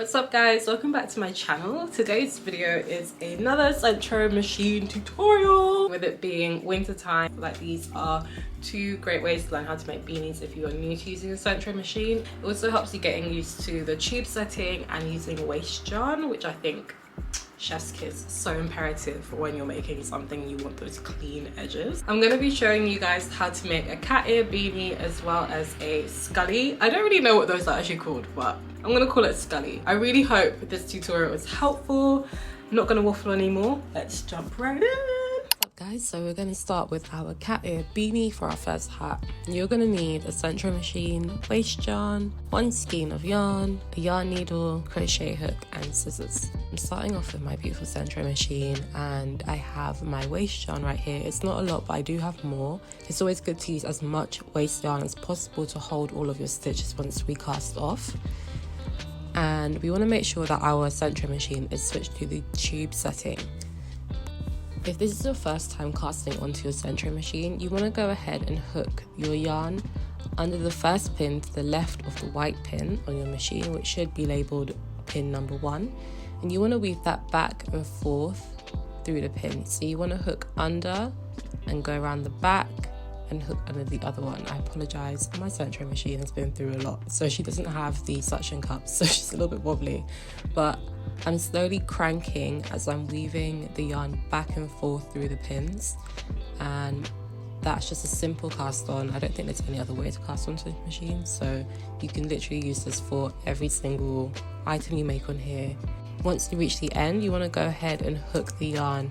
What's up guys, welcome back to my channel. Today's video is another Sentro machine tutorial. With it being winter time, like these are two great ways to learn how to make beanies if you are new to using a Sentro machine. It also helps you getting used to the tube setting and using waste yarn, which I think chef's kiss, so imperative for when you're making something you want those clean edges. I'm going to be showing you guys how to make a cat ear beanie as well as a scully. I don't really know what those are actually called, but I'm going to call it scully. I really hope this tutorial was helpful. I'm not going to waffle anymore. Let's jump right in. Guys, so we're going to start with our cat ear beanie for our first hat. You're going to need a Sentro machine, waste yarn, one skein of yarn, a yarn needle, crochet hook and scissors. I'm starting off with my beautiful Sentro machine and I have my waste yarn right here. It's not a lot, but I do have more. It's always good to use as much waste yarn as possible to hold all of your stitches once we cast off. And we want to make sure that our Sentro machine is switched to the tube setting. If this is your first time casting onto your Sentro machine, you want to go ahead and hook your yarn under the first pin to the left of the white pin on your machine, which should be labelled pin number 1. And you want to weave that back and forth through the pin. So you want to hook under and go around the back and hook under the other one. I apologise, my Sentro machine has been through a lot, so she doesn't have the suction cups, so she's a little bit wobbly. But I'm slowly cranking as I'm weaving the yarn back and forth through the pins, and that's just a simple cast on. I don't think there's any other way to cast onto the machine, so you can literally use this for every single item you make on here. Once you reach the end, you want to go ahead and hook the yarn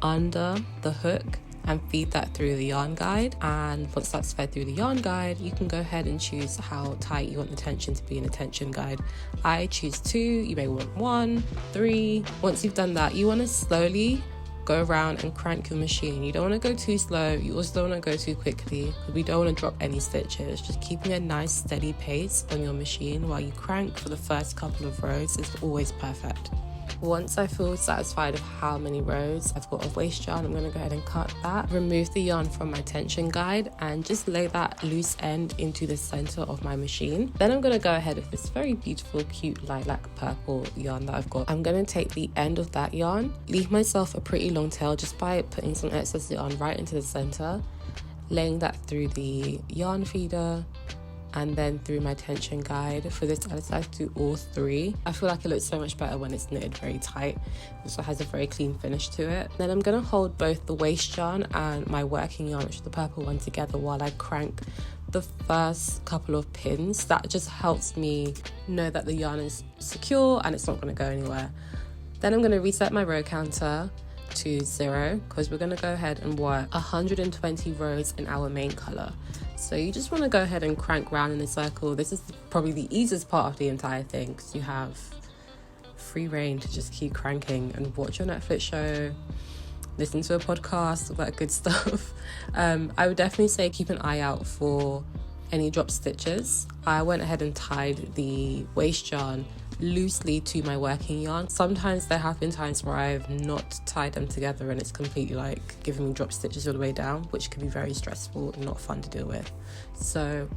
under the hook and feed that through the yarn guide, and once that's fed through the yarn guide, you can go ahead and choose how tight you want the tension to be in the tension guide. I choose 2, you may want 1, 3. Once you've done that, you want to slowly go around and crank your machine. You don't want to go too slow, you also don't want to go too quickly, because we don't want to drop any stitches. Just keeping a nice steady pace on your machine while you crank for the first couple of rows is always perfect. Once I feel satisfied of how many rows I've got of waste yarn, I'm going to go ahead and cut that, remove the yarn from my tension guide and just lay that loose end into the center of my machine. Then I'm going to go ahead with this very beautiful, cute lilac purple yarn that I've got. I'm going to take the end of that yarn, leave myself a pretty long tail just by putting some excess yarn right into the center, laying that through the yarn feeder, and then through my tension guide. For this, I decided to do all 3. I feel like it looks so much better when it's knitted very tight. It also has a very clean finish to it. Then I'm going to hold both the waste yarn and my working yarn, which is the purple one, together while I crank the first couple of pins. That just helps me know that the yarn is secure and it's not going to go anywhere. Then I'm going to reset my row counter to 0 because we're going to go ahead and work 120 rows in our main colour. So you just want to go ahead and crank round in a circle. This is probably the easiest part of the entire thing because you have free reign to just keep cranking and watch your Netflix show, listen to a podcast, all that good stuff. I would definitely say keep an eye out for any drop stitches. I went ahead and tied the waste yarn loosely to my working yarn. Sometimes there have been times where I've not tied them together and it's completely like giving me drop stitches all the way down, which can be very stressful and not fun to deal with. So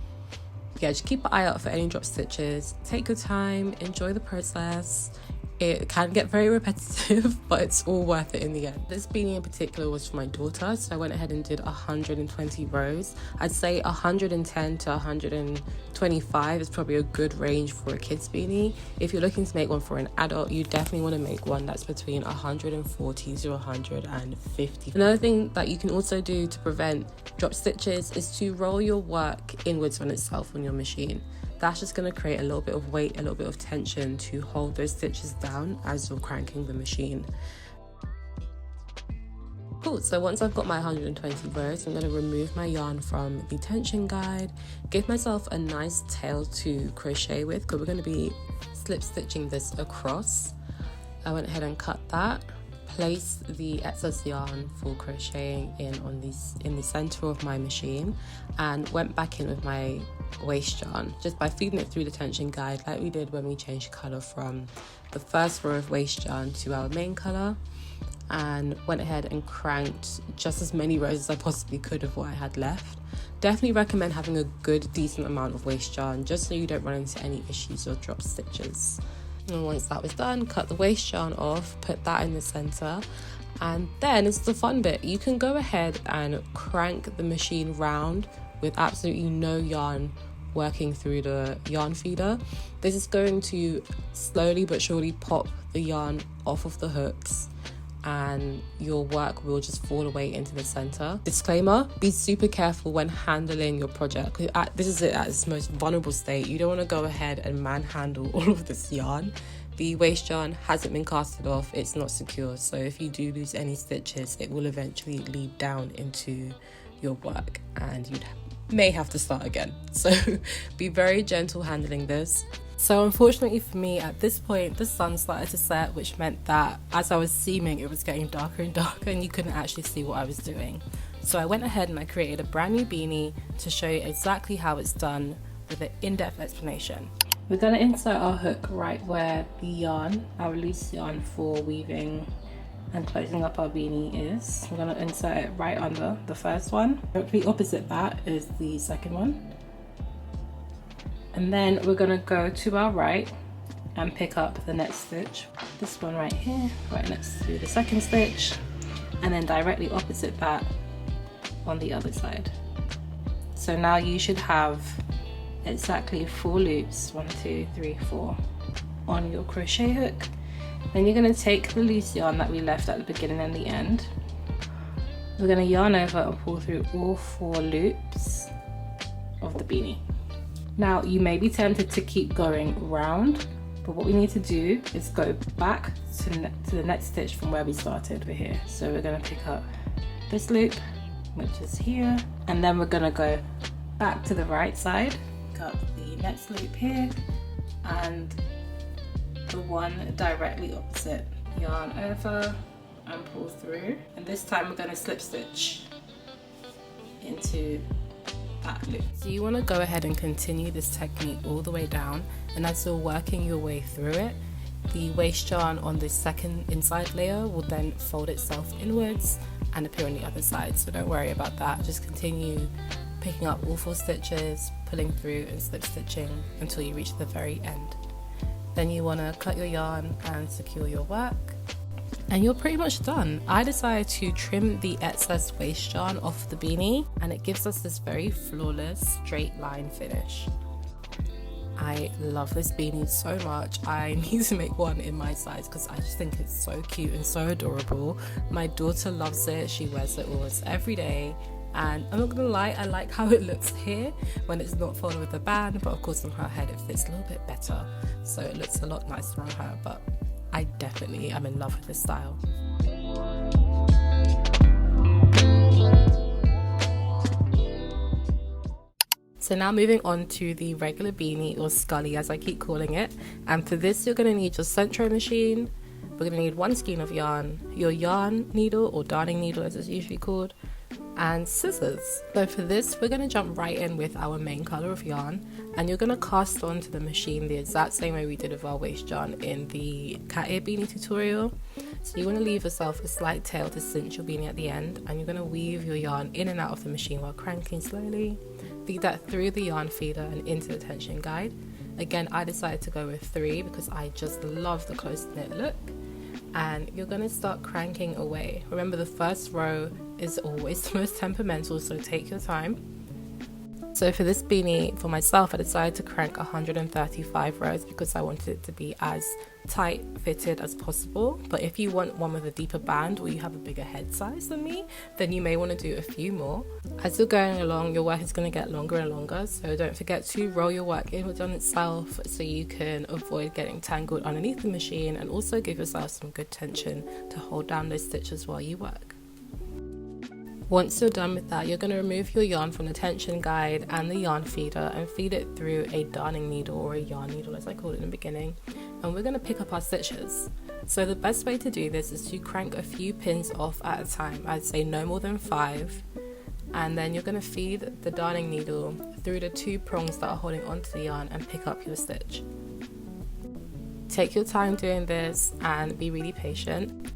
yeah, just keep an eye out for any drop stitches. Take your time, enjoy the process. It can get very repetitive, but it's all worth it in the end. This beanie in particular was for my daughter, so I went ahead and did 120 rows. I'd say 110 to 125 is probably a good range for a kid's beanie. If you're looking to make one for an adult, you definitely want to make one that's between 140 to 150. Another thing that you can also do to prevent drop stitches is to roll your work inwards on itself on your machine. That's just going to create a little bit of weight, a little bit of tension to hold those stitches down as you're cranking the machine. Cool, so once I've got my 120 rows, I'm going to remove my yarn from the tension guide, give myself a nice tail to crochet with because we're going to be slip stitching this across. I went ahead and cut that, placed the excess yarn for crocheting in the center of my machine and went back in with my waste yarn just by feeding it through the tension guide like we did when we changed colour from the first row of waste yarn to our main colour, and went ahead and cranked just as many rows as I possibly could of what I had left. Definitely recommend having a good decent amount of waste yarn just so you don't run into any issues or drop stitches. And once that was done, cut the waste yarn off, put that in the center, and then it's the fun bit. You can go ahead and crank the machine round with absolutely no yarn working through the yarn feeder. This is going to slowly but surely pop the yarn off of the hooks, and your work will just fall away into the center. Disclaimer, be super careful when handling your project. This is it at its most vulnerable state. You don't want to go ahead and manhandle all of this yarn. The waste yarn hasn't been casted off, it's not secure, so if you do lose any stitches, it will eventually lead down into your work and you may have to start again. So be very gentle handling this. So unfortunately for me, at this point, the sun started to set, which meant that as I was seaming, it was getting darker and darker and you couldn't actually see what I was doing. So I went ahead and I created a brand new beanie to show you exactly how it's done with an in-depth explanation. We're going to insert our hook right where the yarn, our loose yarn for weaving and closing up our beanie is. We're going to insert it right under the first one. Directly opposite that is the second one. And then we're going to go to our right and pick up the next stitch. This one right here, right next to the second stitch, and then directly opposite that on the other side. So now you should have exactly 4 loops, 1, 2, 3, 4 on your crochet hook. Then you're going to take the loose yarn that we left at the beginning and the end. We're going to yarn over and pull through all 4 loops of the beanie. Now you may be tempted to keep going round, but what we need to do is go back to the next stitch from where we started. We're here, so we're going to pick up this loop, which is here, and then we're going to go back to the right side, pick up the next loop here, and the one directly opposite. Yarn over and pull through, and this time we're going to slip stitch into that loop. So you want to go ahead and continue this technique all the way down, and as you're working your way through it, the waste yarn on the second inside layer will then fold itself inwards and appear on the other side, so don't worry about that. Just continue picking up all 4 stitches, pulling through and slip stitching until you reach the very end. Then you want to cut your yarn and secure your work, and you're pretty much done. I decided to trim the excess waste yarn off the beanie, and it gives us this very flawless straight line finish. I love this beanie so much. I need to make one in my size because I just think it's so cute and so adorable. My daughter loves it. She wears it almost every day, and I'm not gonna lie, I like how it looks here when it's not folded with a band, but of course on her head it fits a little bit better, so it looks a lot nicer on her. But I definitely am in love with this style. So now moving on to the regular beanie, or scully as I keep calling it, and for this you're going to need your Sentro machine. We're going to need 1 skein of yarn, your yarn needle or darning needle as it's usually called, and scissors. So for this we're going to jump right in with our main color of yarn, and you're going to cast onto the machine the exact same way we did with our waste yarn in the cat ear beanie tutorial. So you want to leave yourself a slight tail to cinch your beanie at the end, and you're going to weave your yarn in and out of the machine while cranking slowly. Feed that through the yarn feeder and into the tension guide. Again, I decided to go with 3 because I just love the close knit look. And you're going to start cranking away. Remember, the first row is always the most temperamental, so take your time. So for this beanie, for myself, I decided to crank 135 rows because I wanted it to be as tight fitted as possible. But if you want one with a deeper band, or you have a bigger head size than me, then you may want to do a few more. As you're going along, your work is going to get longer and longer, so don't forget to roll your work inwards on itself so you can avoid getting tangled underneath the machine, and also give yourself some good tension to hold down those stitches while you work. Once you're done with that, you're going to remove your yarn from the tension guide and the yarn feeder and feed it through a darning needle, or a yarn needle as I called it in the beginning, and we're going to pick up our stitches. So the best way to do this is to crank a few pins off at a time. I'd say no more than 5, and then you're going to feed the darning needle through the 2 prongs that are holding onto the yarn and pick up your stitch. Take your time doing this and be really patient.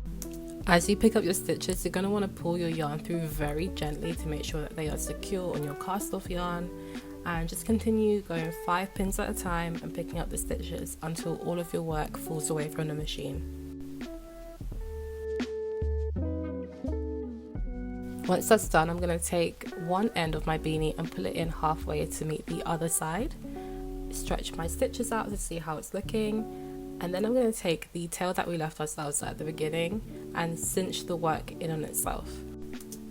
As you pick up your stitches, you're going to want to pull your yarn through very gently to make sure that they are secure on your cast off yarn, and just continue going 5 pins at a time and picking up the stitches until all of your work falls away from the machine. Once that's done, I'm going to take one end of my beanie and pull it in halfway to meet the other side. Stretch my stitches out to see how it's looking, and then I'm going to take the tail that we left ourselves at the beginning and cinch the work in on itself.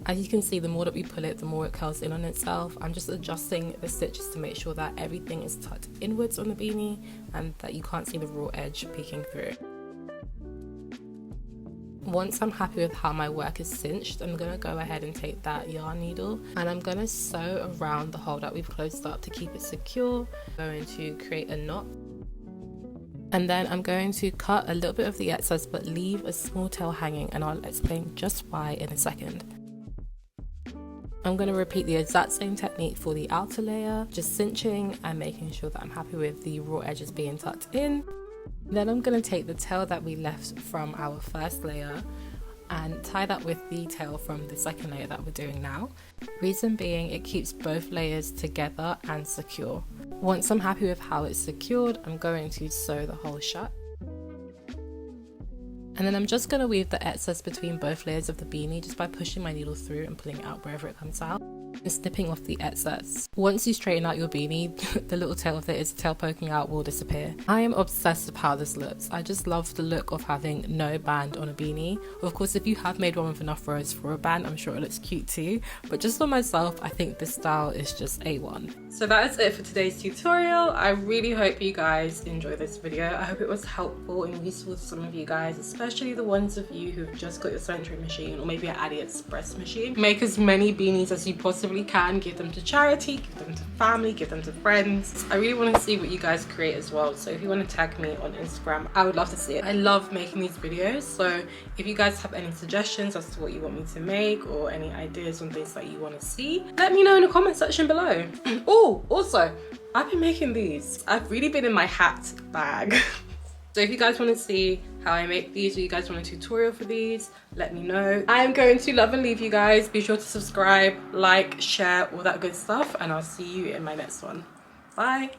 As you can see, the more that we pull it, the more it curls in on itself. I'm just adjusting the stitches to make sure that everything is tucked inwards on the beanie and that you can't see the raw edge peeking through. Once I'm happy with how my work is cinched, I'm going to go ahead and take that yarn needle and I'm going to sew around the hole that we've closed up to keep it secure. I'm going to create a knot, and then I'm going to cut a little bit of the excess but leave a small tail hanging, and I'll explain just why in a second. I'm going to repeat the exact same technique for the outer layer, just cinching and making sure that I'm happy with the raw edges being tucked in. Then I'm going to take the tail that we left from our first layer and tie that with the tail from the second layer that we're doing now. Reason being, it keeps both layers together and secure. Once I'm happy with how it's secured, I'm going to sew the hole shut. And then I'm just going to weave the excess between both layers of the beanie just by pushing my needle through and pulling it out wherever it comes out, and snipping off the excess. Once you straighten out your beanie, the little tail of the tail poking out will disappear. I am obsessed with how this looks. I just love the look of having no band on a beanie. Of course, if you have made one with enough rows for a band, I'm sure it looks cute too, but just for myself, I think this style is just A1. So that is it for today's tutorial. I really hope you guys enjoyed this video. I hope it was helpful and useful to some of you guys, especially the ones of you who've just got your Sentro machine or maybe an AliExpress machine. Make as many beanies as you possibly can. Give them to charity, give them to family, give them to friends. I really want to see what you guys create as well, so if you want to tag me on Instagram, I would love to see it. I love making these videos, so if you guys have any suggestions as to what you want me to make or any ideas on things that you want to see, let me know in the comment section below. Oh, also, I've been making these. I've really been in my hat bag. So if you guys want to see how I make these, or you guys want a tutorial for these, let me know. I'm going to love and leave you guys. Be sure to subscribe, like, share, all that good stuff, and I'll see you in my next one. Bye.